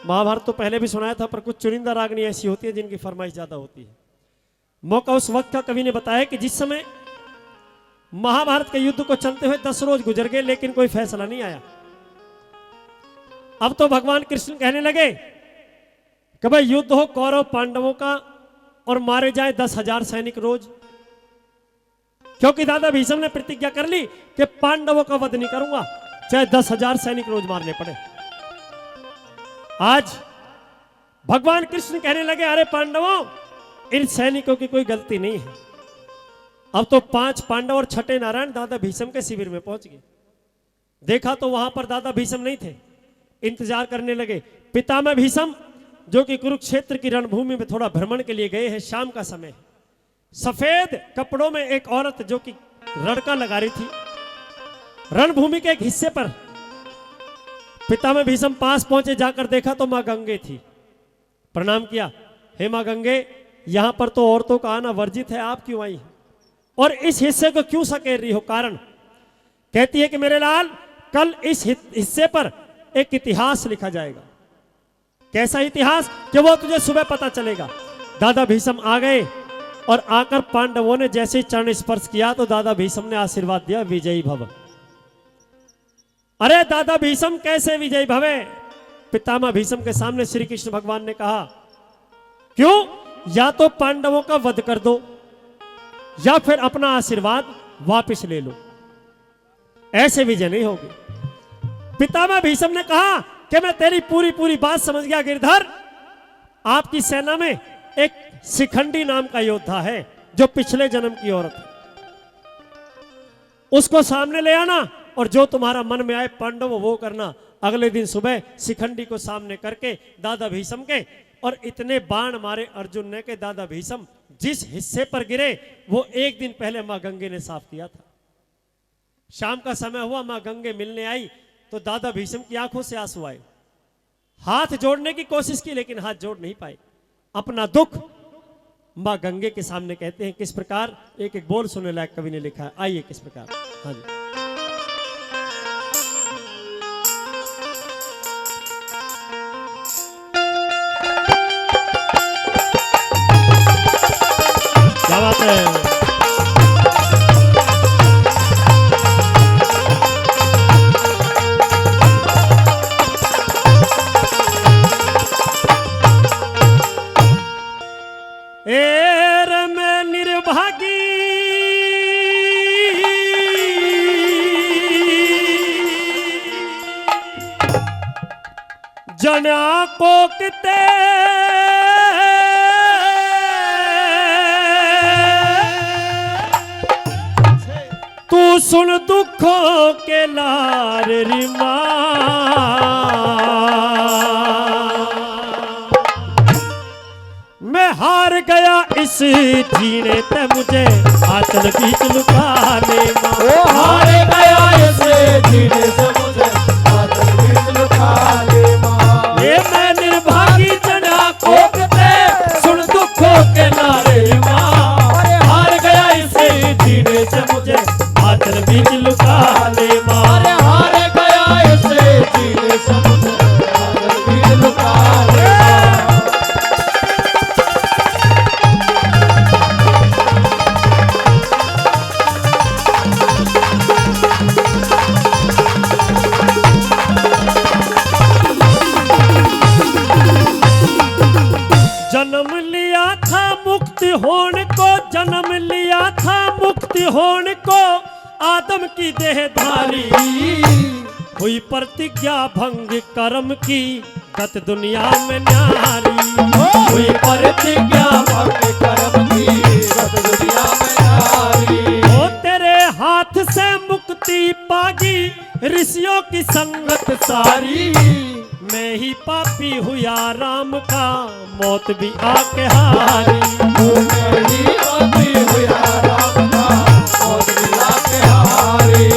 महाभारत तो पहले भी सुनाया था, पर कुछ चुनिंदा रागनी ऐसी होती है जिनकी फरमाइश ज्यादा होती है। मौका उस वक्त का कवि ने बताया कि जिस समय महाभारत के युद्ध को चलते हुए 10 रोज गुजर गए, लेकिन कोई फैसला नहीं आया। अब तो भगवान कृष्ण कहने लगे कि भाई युद्ध हो कौरव पांडवों का और मारे जाए 10,000 सैनिक रोज, क्योंकि दादा भीष्म ने प्रतिज्ञा कर ली कि पांडवों का वध नहीं करूंगा, चाहे 10,000 सैनिक रोज मारने पड़े। आज भगवान कृष्ण कहने लगे अरे पांडवों, इन सैनिकों की कोई गलती नहीं है। अब तो 5 पांडव और 6ठे नारायण दादा भीष्म के शिविर में पहुंच गए। देखा तो वहां पर दादा भीष्म नहीं थे, इंतजार करने लगे। पितामह भीष्म जो कि कुरुक्षेत्र की रणभूमि में थोड़ा भ्रमण के लिए गए हैं, शाम का समय है। सफेद कपड़ों में एक औरत जो कि रड़का लगा रही थी, रणभूमि के एक हिस्से पर पितामह भीष्म पास पहुंचे, जाकर देखा तो मां गंगे थी। प्रणाम किया, हे मां गंगे, यहां पर तो औरतों का आना वर्जित है, आप क्यों आई हैं और इस हिस्से को क्यों सकेर रही हो? कारण कहती है कि मेरे लाल, कल इस हिस्से पर एक इतिहास लिखा जाएगा। कैसा इतिहास कि वो तुझे सुबह पता चलेगा। दादा भीष्म आ गए और आकर पांडवों ने जैसे ही चरण स्पर्श किया तो दादा भीष्म ने आशीर्वाद दिया, विजयी भव। अरे दादा भीष्म कैसे विजयी भवे? पितामह भीष्म के सामने श्री कृष्ण भगवान ने कहा, क्यों? या तो पांडवों का वध कर दो या फिर अपना आशीर्वाद वापस ले लो, ऐसे विजय नहीं होगी। पितामह भीष्म ने कहा कि मैं तेरी पूरी बात समझ गया गिरधर। आपकी सेना में एक शिखंडी नाम का योद्धा है जो पिछले जन्म की औरत है, उसको सामने ले आना और जो तुम्हारा मन में आए पांडव वो करना। अगले दिन सुबह शिखंडी को सामने करके दादा भीष्म के और इतने बाण मारे अर्जुन ने कि दादा भीष्म जिस हिस्से पर गिरे वो एक दिन पहले मां गंगे ने साफ किया था। शाम का समय हुआ, मां गंगे मिलने आई तो दादा भीष्म की आंखों से आंसू आए। हाथ जोड़ने की कोशिश की लेकिन हाथ जोड़ नहीं पाए। अपना दुख मां गंगे के सामने कहते हैं। किस प्रकार? एक एक बोल सुनने लायक कवि ने लिखा है, आइए किस प्रकार। हाँ जी, क्या बात है। मैं निर्भागी जना को किते तू सुन दुखों के लार रिमा मैं हार गया इस जीने ते मुझे आंचल बीच लुका ले मां। ओ हार गया इस जीने से मुझे आंचल बीच लुका ले मां। ये मैं निर्भागी जना कोकते सुन दुखों के नारे मां। हार गया इस जीने से मुझे आंचल बीच लुका ले मां। हार गया इस जीने से मुझे आंचल बीच लुका ले मां। जन्म लिया था मुक्ति होने को, जन्म लिया था मुक्ति होने को, आदम की देहधारी हुई प्रतिज्ञा भंग कर्म की, गत दुनिया में न्यारी। हुई प्रतिज्ञा भंग कर्म की, गत दुनिया में न्यारी। ओ तेरे हाथ से मुक्ति पागी ऋषियों की संगत सारी। मैं ही पापी हुआ राम का मौत भी आके हारी। मैं ही पापी हुआ राम का मौत भी आके हारी।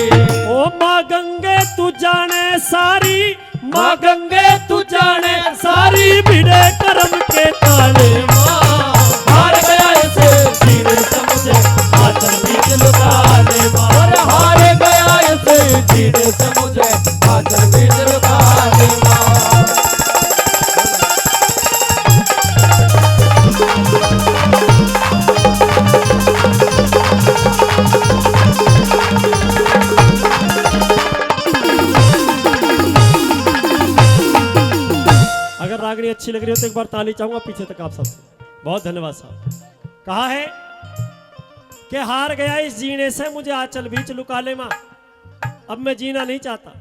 ओ मां गंगे तू जाने सारी, मां गंगे तू जाने सारी, भिड़े कर्म के ताले मां। हार गया इसे जीने से मुझे आंचल बीच लुका ले मां। हार गया इसे जीने से मुझे आंचल बीच लुका ले मां। अगर रागनी अच्छी लग रही हो तो एक बार ताली चाहूंगा पीछे तक आप सबसे। बहुत धन्यवाद साहब। कहा है कि हार गया इस जीने से मुझे आंचल बीच लुका ले मां, अब मैं जीना नहीं चाहता।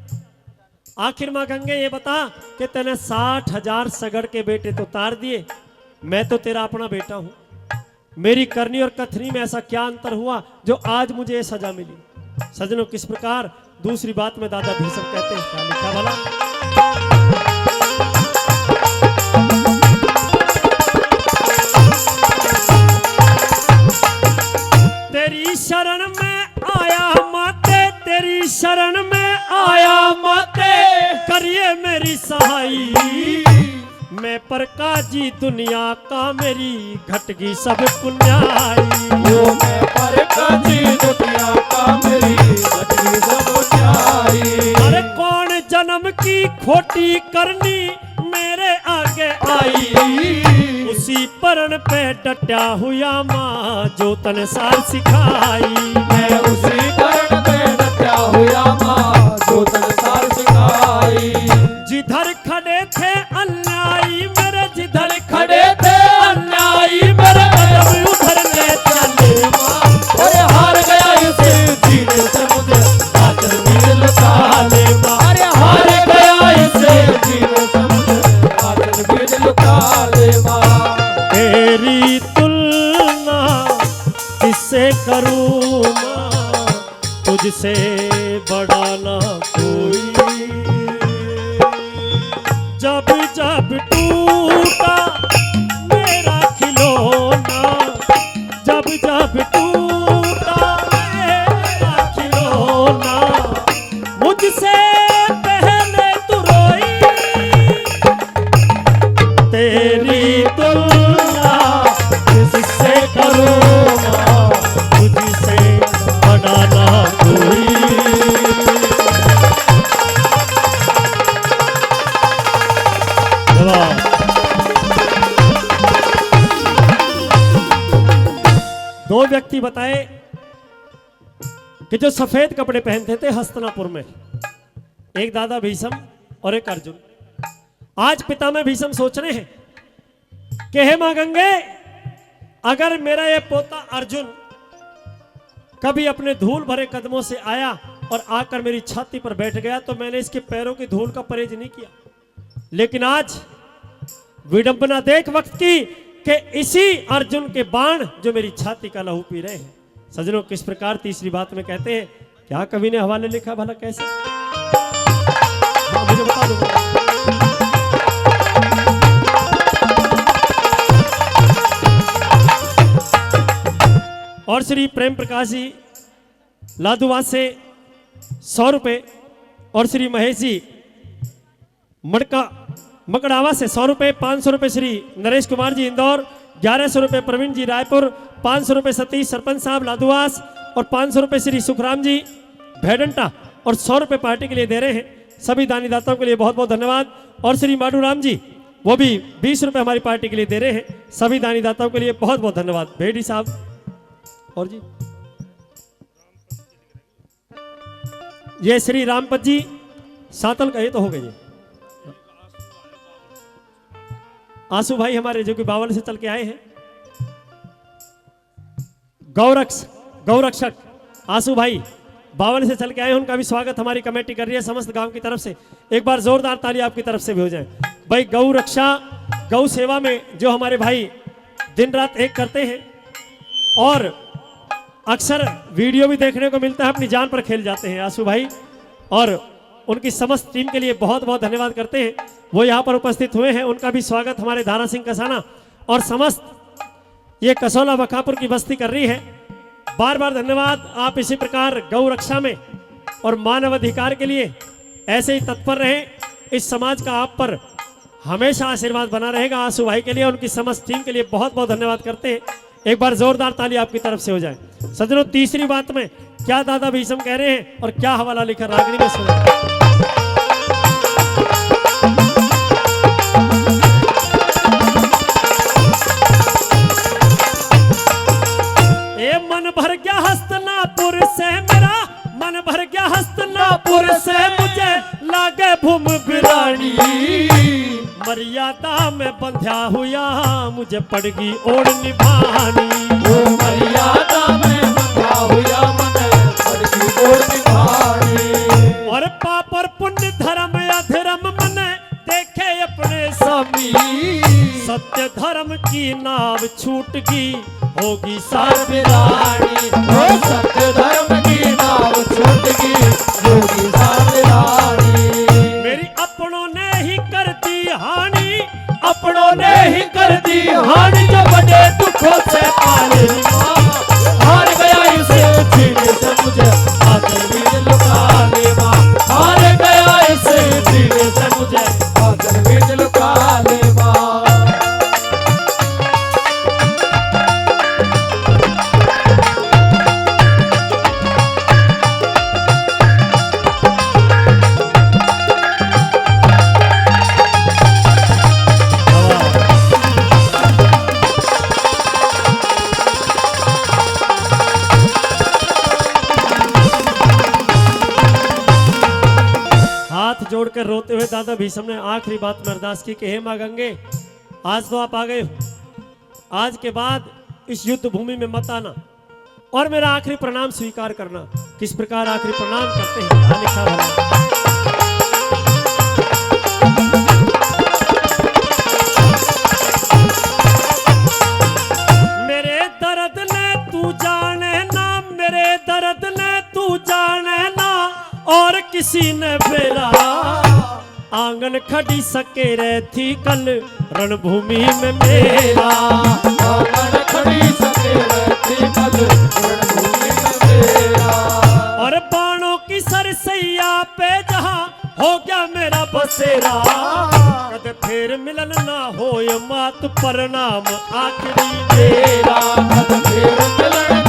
आखिर मां गंगे ये बता कि तूने 60,000 सगड़ के बेटे तो तार दिए, मैं तो तेरा अपना बेटा हूं। मेरी करनी और कथनी में ऐसा क्या अंतर हुआ जो आज मुझे ये सजा मिली। सजनों किस प्रकार दूसरी बात में दादा भीष्म कहते हैं, क्या लिखा भला। तेरी शरण में आया माते, तेरी शरण में आया माते, करिए मेरी सहाई। मैं पर काजी दुनिया का मेरी घटगी सब पुण्याई। वो मैं पर काजी दुनिया का मेरी घटगी सब पुण्याई। अरे कौन जन्म की खोटी करनी मेरे आगे आई, उसी परण पे डटा हुआ माँ जो तन सार सिखाई। मैं उसी परण पे डटा हुआ माँ जो तन सार सिखाई। जिधर खड़े थे अन्यायी मेरे, जिधर खड़े थे अन्यायी मेरे कदम उधर ले चले माँ। अरे हार गया इस जीने से मुझे आंचल बीच लुका ले माँ। अरे हार गया इस जीने से मुझे आंचल बीच लुका ले माँ। तेरी तुलना किससे करूँ माँ, तुझसे बड़ा ना कोई। जब जब टूटा मेरा खिलौना, जब जब टूटा मेरा खिलौना, मुझसे पहले तू रोई। तेरी तुलना किससे करूँ माँ, तुझसे बड़ा ना कोई। दो व्यक्ति बताए कि जो सफेद कपड़े पहनते थे हस्तिनापुर में, एक दादा भीष्म और एक अर्जुन। आज पिता में भीष्म सोच रहे हैं कि हे मां गंगे, अगर मेरा ये पोता अर्जुन कभी अपने धूल भरे कदमों से आया और आकर मेरी छाती पर बैठ गया तो मैंने इसके पैरों की धूल का परहेज नहीं किया। लेकिन आज विडंबना देख वक्त की कि इसी अर्जुन के बाण जो मेरी छाती का लहू पी रहे हैं। सजनों किस प्रकार तीसरी बात में कहते हैं, क्या कवि ने हवाले लिखा भला कैसे, मुझे बता दो। और श्री प्रेम प्रकाश जी लादुवास से 100 रुपए, और श्री महेश जी मकड़ावा से 100 रुपए, 500 रुपए श्री नरेश कुमार जी इंदौर, 1100 रुपए प्रवीण जी रायपुर, 500 रुपए सतीश सरपंच साहब लादुवास, और 500 रुपए श्री सुखराम जी भेडंटा, और 100 रुपए पार्टी के लिए दे रहे हैं। सभी दानीदाताओं के लिए बहुत बहुत धन्यवाद। और श्री माडूराम जी वो भी 20 रुपए हमारी पार्टी के लिए दे रहे हैं। सभी दानीदाताओं के लिए बहुत बहुत धन्यवाद। भेड़ी साहब और जी ये श्री रामपत जी सातल का, ये तो हो गई। आंसू भाई हमारे जो कि बावल से चल के आए हैं, गौरक्षक आंसू भाई बावल से चल के आए हैं, उनका भी स्वागत हमारी कमेटी कर रही है समस्त गांव की तरफ से। एक बार जोरदार ताली आपकी तरफ से भी हो जाए। भाई गौ रक्षा गौ सेवा में जो हमारे भाई दिन रात एक करते हैं और अक्सर वीडियो भी देखने को मिलता है, अपनी जान पर खेल जाते हैं आंसू भाई, और उनकी समस्त टीम के लिए बहुत बहुत धन्यवाद करते हैं। वो यहाँ पर उपस्थित हुए हैं, उनका भी स्वागत हमारे दारा सिंह कसाना और समस्त ये कसौला बकापुर की बस्ती कर रही है। बार बार धन्यवाद। आप इसी प्रकार गौ रक्षा में और मानव अधिकार के लिए ऐसे ही तत्पर रहें। इस समाज का आप पर हमेशा आशीर्वाद बना रहेगा। आंसू भाई के लिए उनकी समस्त टीम के लिए बहुत बहुत धन्यवाद करते हैं। एक बार जोरदार ताली आपकी तरफ से हो जाए। सज्जनों तीसरी बात में क्या दादा भीष्म कह रहे हैं और क्या हवाला लिखा रागनी में सुनो। मन भर गया हस्तिनापुर से मेरा, मन भर गया हस्तिनापुर से मुझे लागे भूम बिरानी। मर्यादा में बंध्या हुआ मुझे पड़गी ओढ़ निभानी। मर्यादा में बंधा हुआ मन पड़गी ओढ़ निभानी। और पाप और पुण्य धर्म अधर्म मन देखे अपने स्वामी सत्य धर्म की नाव छूट गई होगी साथ रानी। ओ सत्य धर्म की नाव छूट गई होगी साथ रानी। मेरी अपनों ने ही कर दी हानि, अपनों ने ही कर दी हानि जो बड़े दुखों से पाले माँ। हार गया इसे जीने से मुझे आकर भी लुका ले माँ। हार गया इसे जीने से मुझे आकर भी लुका ले माँ। हाथ जोड़कर रोते हुए दादा भीष्म ने आखिरी बात में अरदास की कि हे मां गंगे, आज तो आप आ गए हो, आज के बाद इस युद्ध भूमि में मत आना और मेरा आखिरी प्रणाम स्वीकार करना। किस प्रकार आखिरी प्रणाम करते हैं यहाँ लिखा हुआ है। मेरे दर्द ने तू जाने ना, मेरे दर्द ने तू जाने ना, और किसी ने बेरा आंगन खड़ी सके रहती कल रणभूमि में मेरा। आंगन खड़ी सके रहती कल रणभूमि में मेरा। और बाणों की सरसैया पे जहां हो गया मेरा बसेरा, कद फिर मिलन ना हो मात प्रणाम आखिरी मेरा। कद फिर मिलन